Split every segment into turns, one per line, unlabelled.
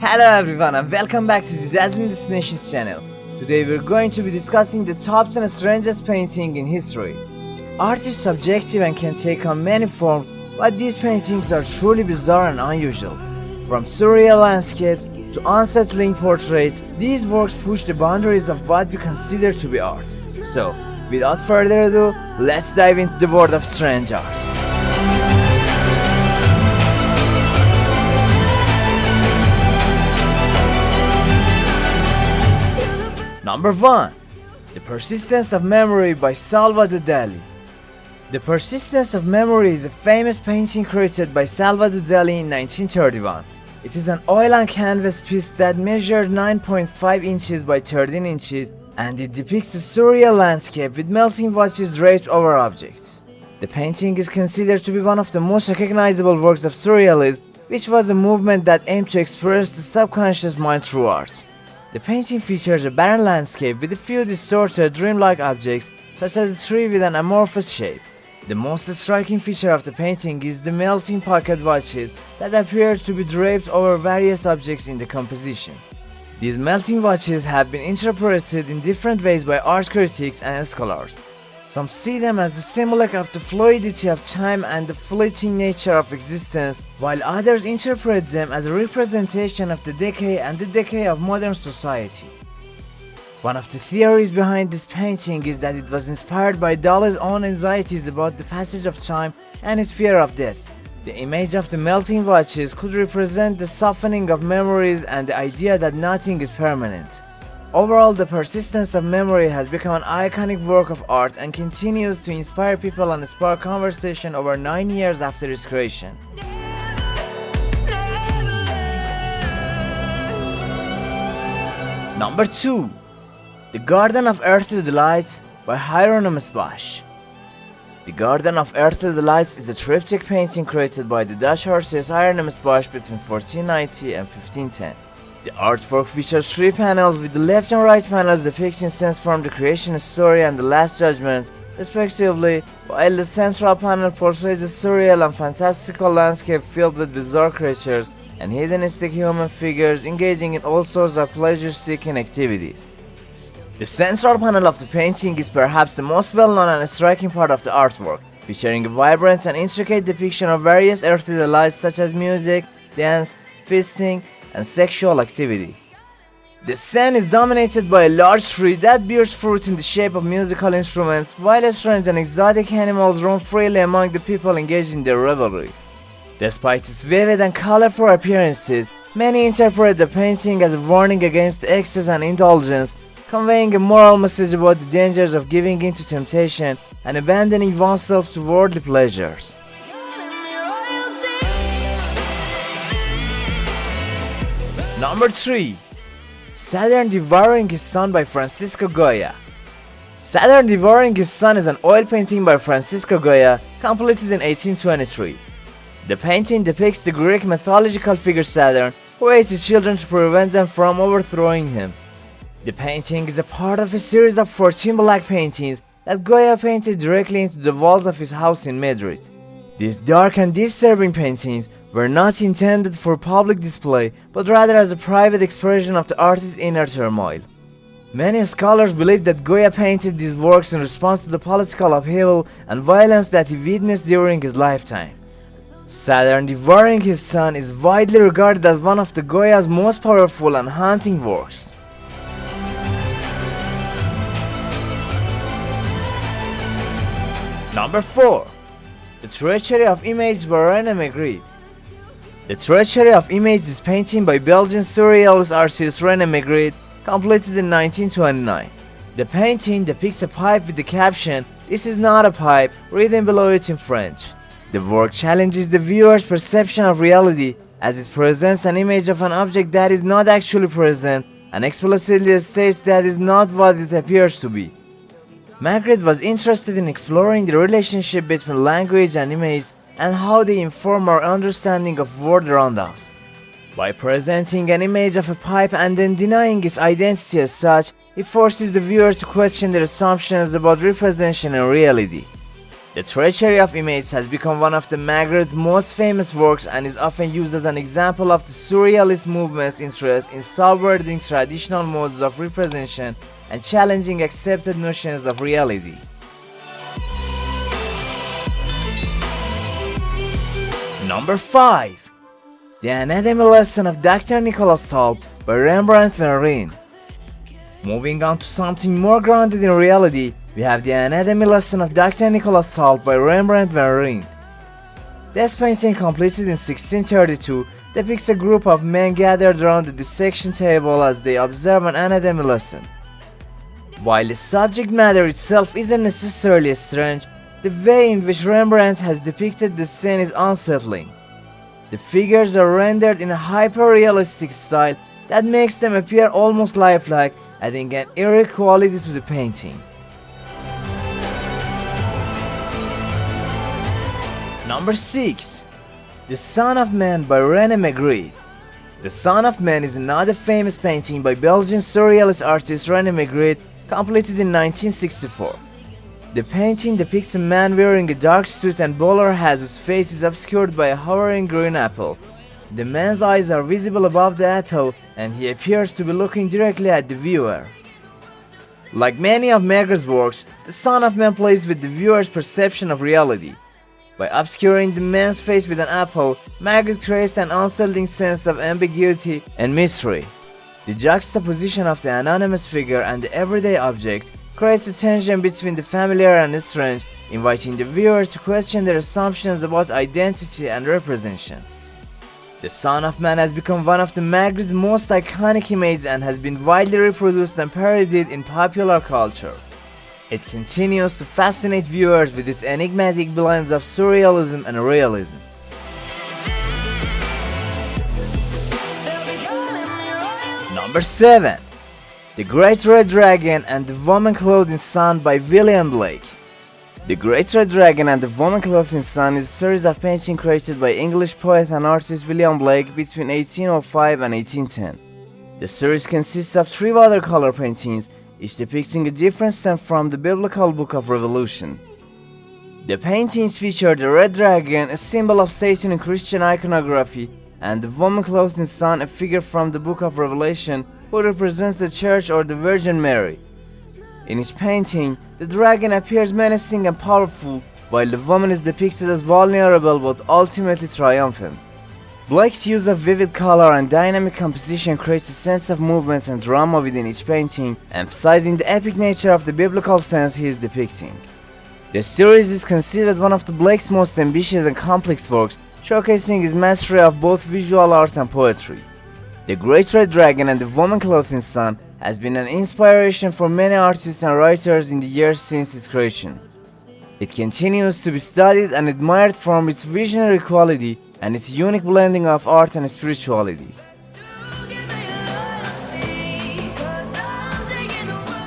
Hello everyone and welcome back to the Dazzling Destinations channel. Today we're going to be discussing the top 10 strangest painting in history. Art is subjective and can take on many forms, but these paintings are truly bizarre and unusual. From surreal landscapes to unsettling portraits, these works push the boundaries of what we consider to be art. So, without further ado, let's dive into the world of strange art. Number 1. The Persistence of Memory by Salvador Dali. The Persistence of Memory is a famous painting created by Salvador Dali in 1931. It is an oil on canvas piece that measured 9.5 inches by 13 inches and it depicts a surreal landscape with melting watches draped over objects. The painting is considered to be one of the most recognizable works of surrealism, which was a movement that aimed to express the subconscious mind through art. The painting features a barren landscape with a few distorted, dreamlike objects, such as a tree with an amorphous shape. The most striking feature of the painting is the melting pocket watches that appear to be draped over various objects in the composition. These melting watches have been interpreted in different ways by art critics and scholars. Some see them as the symbol of the fluidity of time and the fleeting nature of existence, while others interpret them as a representation of the decay and the decay of modern society. One of the theories behind this painting is that it was inspired by Dali's own anxieties about the passage of time and his fear of death. The image of the melting watches could represent the softening of memories and the idea that nothing is permanent. Overall, The Persistence of Memory has become an iconic work of art and continues to inspire people and spark conversation over 9 years after its creation. Number 2. The Garden of Earthly Delights by Hieronymus Bosch. The Garden of Earthly Delights is a triptych painting created by the Dutch artist Hieronymus Bosch between 1490 and 1510. The artwork features 3 panels, with the left and right panels depicting scenes from the creation story and the Last Judgment, respectively, while the central panel portrays a surreal and fantastical landscape filled with bizarre creatures and hedonistic human figures engaging in all sorts of pleasure-seeking activities. The central panel of the painting is perhaps the most well-known and striking part of the artwork, featuring a vibrant and intricate depiction of various earthly delights such as music, dance, feasting, and sexual activity. The scene is dominated by a large tree that bears fruit in the shape of musical instruments, while strange and exotic animals roam freely among the people engaged in their revelry. Despite its vivid and colorful appearances, many interpret the painting as a warning against excess and indulgence, conveying a moral message about the dangers of giving in to temptation and abandoning oneself to worldly pleasures. Number 3. Saturn Devouring His Sun by Francisco Goya. Saturn Devouring His Sun is an oil painting by Francisco Goya, completed in 1823. The painting depicts the Greek mythological figure Saturn, who ate his children to prevent them from overthrowing him. The painting is a part of a series of 14 black paintings that Goya painted directly into the walls of his house in Madrid. These dark and disturbing paintings were not intended for public display, but rather as a private expression of the artist's inner turmoil. Many scholars believe that Goya painted these works in response to the political upheaval and violence that he witnessed during his lifetime. Saturn Devouring His Sun is widely regarded as one of the Goya's most powerful and haunting works. Number 4. The Treachery of Images by René Magritte. The Treachery of Images is painting by Belgian surrealist artist René Magritte, completed in 1929. The painting depicts a pipe with the caption, "This is not a pipe," written below it in French. The work challenges the viewer's perception of reality, as it presents an image of an object that is not actually present and explicitly states that is not what it appears to be. Magritte was interested in exploring the relationship between language and image and how they inform our understanding of the world around us. By presenting an image of a pipe and then denying its identity as such, it forces the viewer to question their assumptions about representation and reality. The treachery of images has become one of the Magritte's most famous works and is often used as an example of the surrealist movement's interest in subverting traditional modes of representation and challenging accepted notions of reality. Number 5. The Anatomy Lesson of Dr. Nicholas Tulp by Rembrandt van Rijn. Moving on to something more grounded in reality, we have The Anatomy Lesson of Dr. Nicholas Tulp by Rembrandt van Rijn. This painting, completed in 1632, depicts a group of men gathered around the dissection table as they observe an anatomy lesson. While the subject matter itself isn't necessarily strange, the way in which Rembrandt has depicted the scene is unsettling. The figures are rendered in a hyper-realistic style that makes them appear almost lifelike, adding an eerie quality to the painting. Number 6. The Son of Man by René Magritte. The Son of Man is another famous painting by Belgian surrealist artist René Magritte, completed in 1964. The painting depicts a man wearing a dark suit and bowler hat whose face is obscured by a hovering green apple. The man's eyes are visible above the apple and he appears to be looking directly at the viewer. Like many of Magritte's works, The Son of Man plays with the viewer's perception of reality. By obscuring the man's face with an apple, Magritte creates an unsettling sense of ambiguity and mystery. The juxtaposition of the anonymous figure and the everyday object creates a tension between the familiar and the strange, inviting the viewer to question their assumptions about identity and representation. The Son of Man has become one of the Magritte's most iconic images and has been widely reproduced and parodied in popular culture. It continues to fascinate viewers with its enigmatic blends of surrealism and realism. Number 7. The Great Red Dragon and the Woman Clothed in Sun by William Blake. The Great Red Dragon and the Woman Clothed in Sun is a series of paintings created by English poet and artist William Blake between 1805 and 1810. The series consists of 3 watercolor paintings, each depicting a different scene from the biblical Book of Revelation. The paintings feature the Red Dragon, a symbol of Satan in Christian iconography, and the Woman Clothed in Sun, a figure from the Book of Revelation who represents the Church or the Virgin Mary. In each painting, the dragon appears menacing and powerful, while the woman is depicted as vulnerable but ultimately triumphant. Blake's use of vivid color and dynamic composition creates a sense of movement and drama within each painting, emphasizing the epic nature of the biblical scenes he is depicting. The series is considered one of Blake's most ambitious and complex works, showcasing his mastery of both visual art and poetry. The Great Red Dragon and the Woman Clothed in Sun has been an inspiration for many artists and writers in the years since its creation. It continues to be studied and admired for its visionary quality and its unique blending of art and spirituality.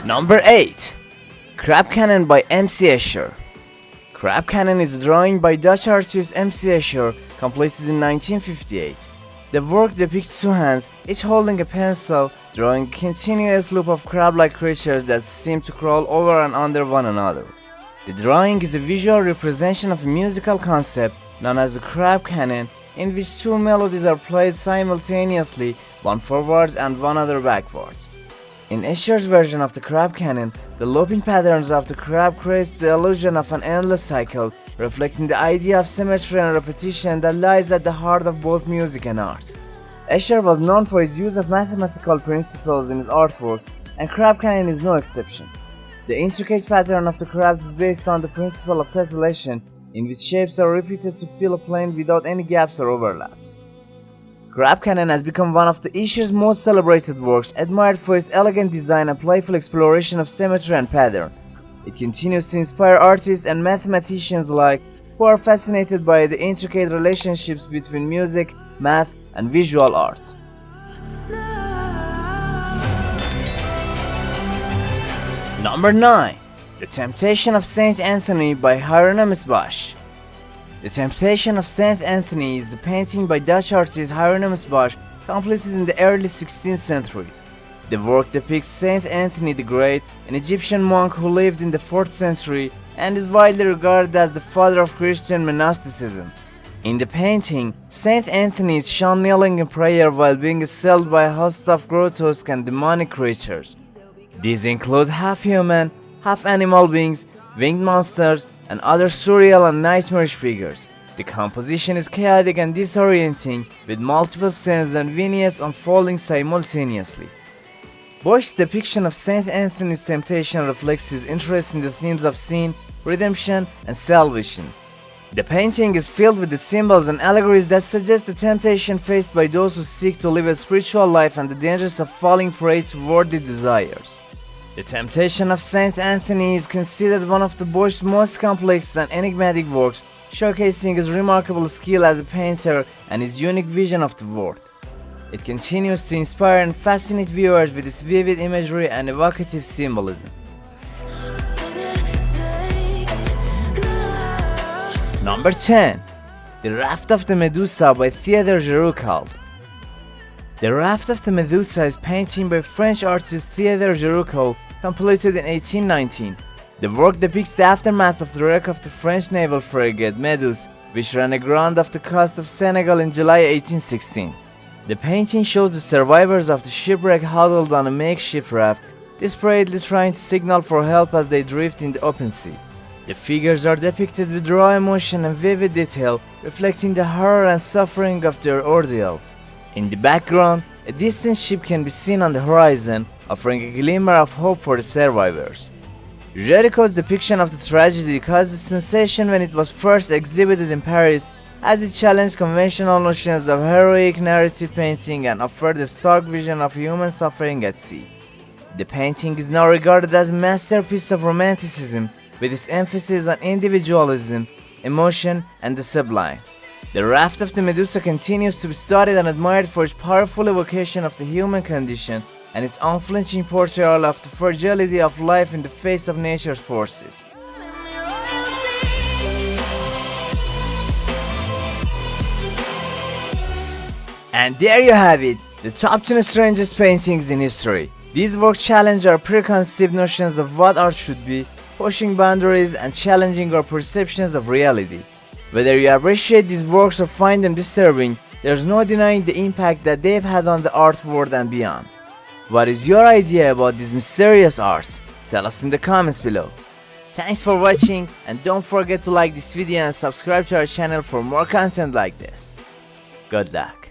Number 8. Crab Cannon by M.C. Escher. Crab Cannon is a drawing by Dutch artist M.C. Escher, completed in 1958. The work depicts 2 hands, each holding a pencil, drawing a continuous loop of crab-like creatures that seem to crawl over and under one another. The drawing is a visual representation of a musical concept known as the crab cannon, in which 2 melodies are played simultaneously, one forwards and one other backwards. In Escher's version of the crab cannon, the looping patterns of the crab creates the illusion of an endless cycle, reflecting the idea of symmetry and repetition that lies at the heart of both music and art. Escher was known for his use of mathematical principles in his artworks, and Crab Cannon is no exception. The intricate pattern of the crab is based on the principle of tessellation, in which shapes are repeated to fill a plane without any gaps or overlaps. Crab Cannon has become one of the Escher's most celebrated works, admired for its elegant design and playful exploration of symmetry and pattern. It continues to inspire artists and mathematicians alike who are fascinated by the intricate relationships between music, math, and visual art. Number 9. The Temptation of Saint Anthony by Hieronymus Bosch. The Temptation of Saint Anthony is a painting by Dutch artist Hieronymus Bosch, completed in the early 16th century. The work depicts Saint Anthony the Great, an Egyptian monk who lived in the 4th century, and is widely regarded as the father of Christian monasticism. In the painting, Saint Anthony is shown kneeling in prayer while being assailed by a host of grotesque and demonic creatures. These include half-human, half-animal beings, winged monsters, and other surreal and nightmarish figures. The composition is chaotic and disorienting, with multiple scenes and vignettes unfolding simultaneously. Bosch's depiction of Saint Anthony's temptation reflects his interest in the themes of sin, redemption, and salvation. The painting is filled with the symbols and allegories that suggest the temptation faced by those who seek to live a spiritual life and the dangers of falling prey to worldly desires. The Temptation of Saint Anthony is considered one of the Bosch's most complex and enigmatic works, showcasing his remarkable skill as a painter and his unique vision of the world. It continues to inspire and fascinate viewers with its vivid imagery and evocative symbolism. Number 10. The Raft of the Medusa by Theodore Géricault. The Raft of the Medusa is a painting by French artist Theodore Géricault, completed in 1819. The work depicts the aftermath of the wreck of the French naval frigate Méduse, which ran aground off the coast of Senegal in July 1816. The painting shows the survivors of the shipwreck huddled on a makeshift raft, desperately trying to signal for help as they drift in the open sea. The figures are depicted with raw emotion and vivid detail, reflecting the horror and suffering of their ordeal. In the background, a distant ship can be seen on the horizon, offering a glimmer of hope for the survivors. Géricault's depiction of the tragedy caused a sensation when it was first exhibited in Paris, as it challenged conventional notions of heroic narrative painting and offered a stark vision of human suffering at sea. The painting is now regarded as a masterpiece of romanticism, with its emphasis on individualism, emotion, and the sublime. The Raft of the Medusa continues to be studied and admired for its powerful evocation of the human condition and its unflinching portrayal of the fragility of life in the face of nature's forces. And there you have it, the top 10 strangest paintings in history. These works challenge our preconceived notions of what art should be, pushing boundaries and challenging our perceptions of reality. Whether you appreciate these works or find them disturbing, there's no denying the impact that they've had on the art world and beyond. What is your idea about these mysterious arts? Tell us in the comments below. Thanks for watching, and don't forget to like this video and subscribe to our channel for more content like this. Good luck.